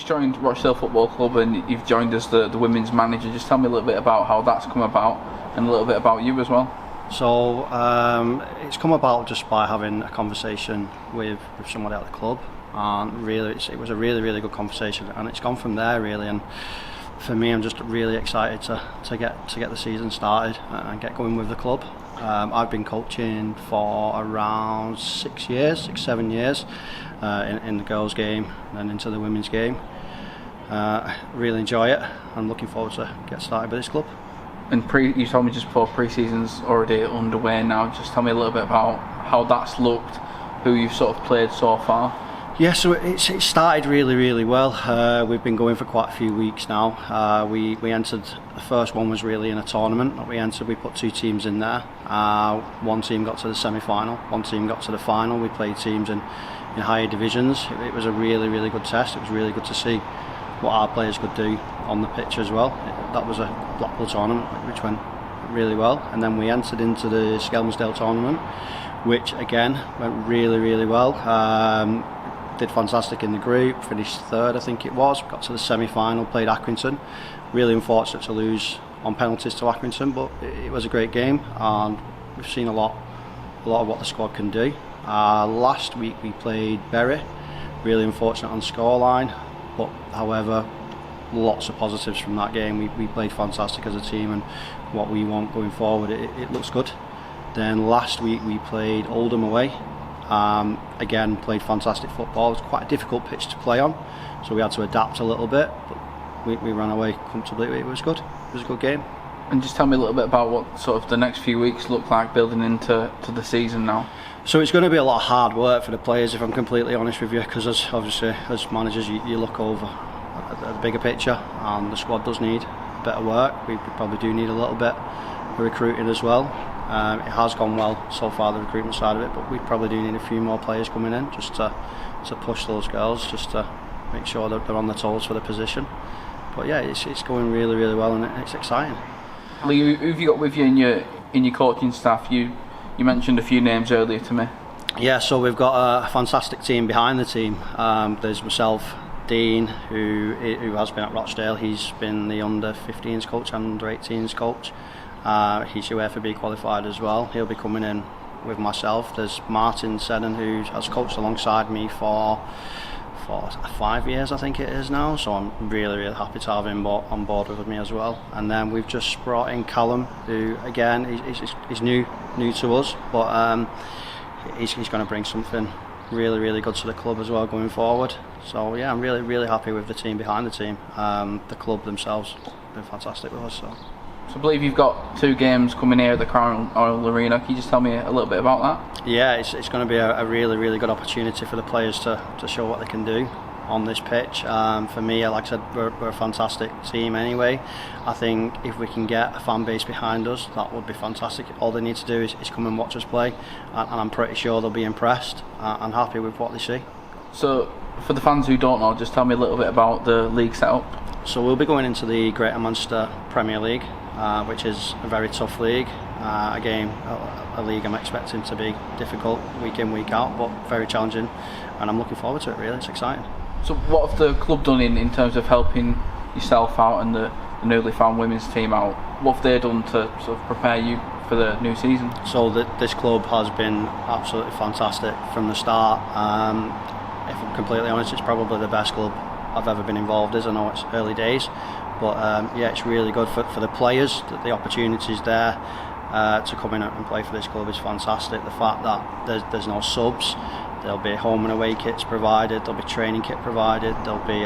just joined Rochdale Football Club and you've joined as the women's manager. Just tell me a little bit about how that's come about and a little bit about you as well. So it's come about just by having a conversation with somebody at the club, and really it was a really good conversation, and it's gone from there really. And for me, I'm just really excited to get the season started and get going with the club. I've been coaching for around 7 years in the girls' game and into the women's game. Really enjoy it. I'm looking forward to get started with this club. And you told me just before pre-season's already underway now. Just tell me a little bit about how that's looked, who you've sort of played so far. Yeah, so it started really well. We've been going for quite a few weeks now. We entered, the first one was really in a tournament that we entered. We put 2 teams in there. One team got to the semi-final, one team got to the final. We played teams in higher divisions. It was a really good test. It was really good to see what our players could do on the pitch as well. That was a Blackpool tournament which went really well, and then we entered into the Skelmersdale tournament, which again went really well. Did fantastic in the group, finished 3rd I think it was, got to the semi-final, played Atkinson. Really unfortunate to lose on penalties to Atkinson, but it was a great game and we've seen a lot of what the squad can do. Last week we played Bury, really unfortunate on scoreline, but however lots of positives from that game. We played fantastic as a team, and what we want going forward, it looks good. Then last week we played Oldham away. Again, played fantastic football. It was quite a difficult pitch to play on, so we had to adapt a little bit, but we ran away comfortably. It was good. It was a good game. And just tell me a little bit about what sort of the next few weeks look like building into the season now. So it's going to be a lot of hard work for the players, if I'm completely honest with you, because obviously as managers you look over at the bigger picture, and the squad does need a bit of work. We probably do need a little bit of recruiting as well. It has gone well so far, the recruitment side of it, but we probably do need a few more players coming in just to push those girls, just to make sure that they're on their toes for the position. But yeah, it's going really well, and it's exciting. Lee, who have you got with you in your coaching staff? You mentioned a few names earlier to me. Yeah, so we've got a fantastic team behind the team. There's myself, Dean, who has been at Rochdale. He's been the under-15s coach and under-18s coach. He's UEFA B qualified as well. He'll be coming in with myself. There's Martin Seddon, who has coached alongside me for 5 years I think it is now, so I'm really happy to have him on board with me as well. And then we've just brought in Callum, who again he's new to us, but he's going to bring something really good to the club as well going forward. So yeah, I'm really happy with the team behind the team. The club themselves have been fantastic with us. So I believe you've got 2 games coming here at the Crown Oil Arena. Can you just tell me a little bit about that? Yeah, it's going to be a really good opportunity for the players to show what they can do on this pitch. For me, like I said, we're a fantastic team anyway. I think if we can get a fan base behind us, that would be fantastic. All they need to do is come and watch us play, and I'm pretty sure they'll be impressed and happy with what they see. So for the fans who don't know, just tell me a little bit about the league setup. So we'll be going into the Greater Manchester Premier League, which is a very tough league. Again, a league I'm expecting to be difficult week in, week out, but very challenging, and I'm looking forward to it really. It's exciting. So what have the club done in terms of helping yourself out and the newly found women's team out? What have they done to sort of prepare you for the new season? So this club has been absolutely fantastic from the start. If I'm completely honest, it's probably the best club I've ever been involved in. I know it's early days, but yeah, it's really good for the players. The opportunities there to come in and play for this club is fantastic. The fact that there's no subs, there'll be home and away kits provided, there'll be training kit provided, there'll be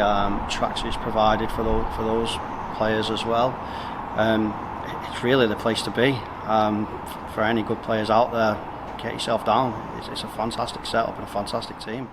tracksuits provided for those players as well. It's really the place to be for any good players out there. Get yourself down. It's a fantastic setup and a fantastic team.